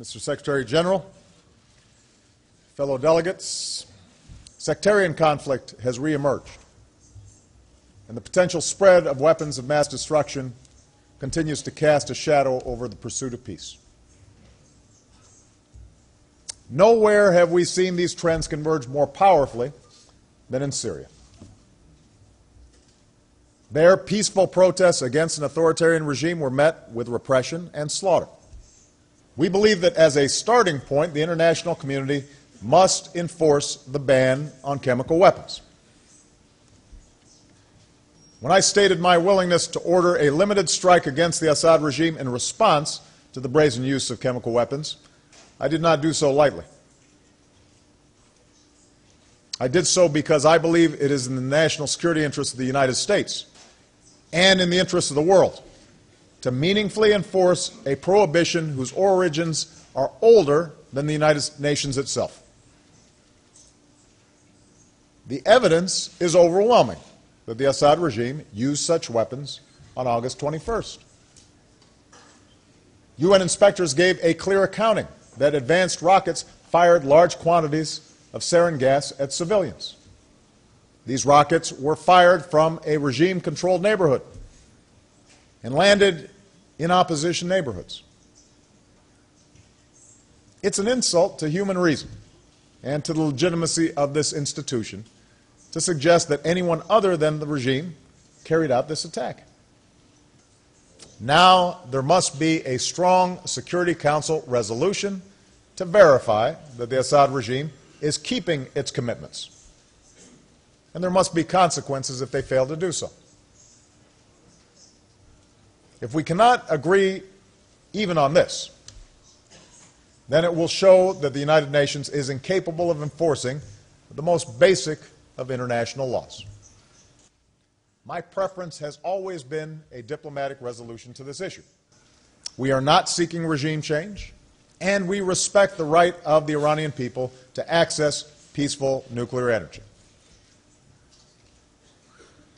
Mr. Secretary General, fellow delegates, sectarian conflict has reemerged, and the potential spread of weapons of mass destruction continues to cast a shadow over the pursuit of peace. Nowhere have we seen these trends converge more powerfully than in Syria. There, peaceful protests against an authoritarian regime were met with repression and slaughter. We believe that as a starting point, the international community must enforce the ban on chemical weapons. When I stated my willingness to order a limited strike against the Assad regime in response to the brazen use of chemical weapons, I did not do so lightly. I did so because I believe it is in the national security interest of the United States and in the interest of the world to meaningfully enforce a prohibition whose origins are older than the United Nations itself. The evidence is overwhelming that the Assad regime used such weapons on August 21st. UN inspectors gave a clear accounting that advanced rockets fired large quantities of sarin gas at civilians. These rockets were fired from a regime-controlled neighborhood and landed in opposition neighborhoods. It's an insult to human reason and to the legitimacy of this institution to suggest that anyone other than the regime carried out this attack. Now there must be a strong Security Council resolution to verify that the Assad regime is keeping its commitments. And there must be consequences if they fail to do so. If we cannot agree even on this, then it will show that the United Nations is incapable of enforcing the most basic of international laws. My preference has always been a diplomatic resolution to this issue. We are not seeking regime change, and we respect the right of the Iranian people to access peaceful nuclear energy.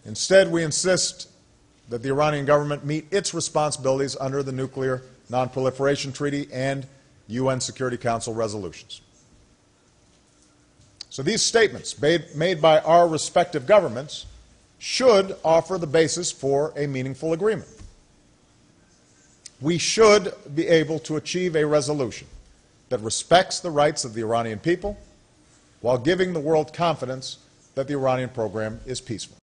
Instead, we insist that the Iranian government meet its responsibilities under the Nuclear Non-Proliferation Treaty and UN Security Council resolutions. So these statements made by our respective governments should offer the basis for a meaningful agreement. We should be able to achieve a resolution that respects the rights of the Iranian people while giving the world confidence that the Iranian program is peaceful.